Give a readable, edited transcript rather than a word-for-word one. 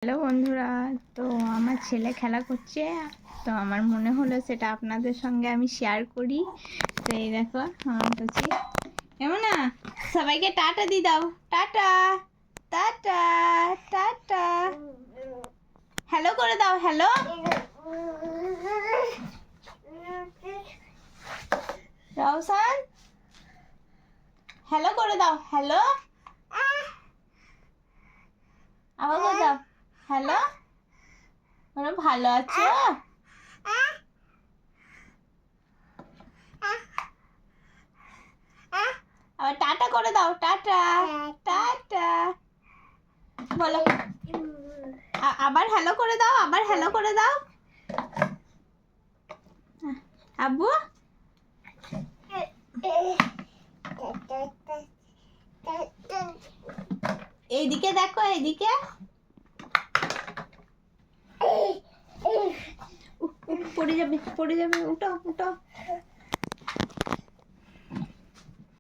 Hello বন্ধুরা, তো আমার ছেলে খেলা করছে, তো আমার মনে হলো সেটা আপনাদের সঙ্গে আমি শেয়ার করি। তো এই দেখো আমার কাছে এমন না, সবাইকে টাটা দি দাও, টাটা টাটা টাটা, হ্যালো করে দাও, হ্যালো রওশন, হ্যালো করে দাও, হ্যালো আবার করে দাও, হ্যালো। ওরা ভালো আছো? আবার টাটা করে দাও, টাটা টাটা বলো, আবার হ্যালো করে দাও, আবার হ্যালো করে দাও। আব্বু এইদিকে দেখো, এইদিকে পড়ে যাবে, পড়ে যাবে, উঠো উঠো।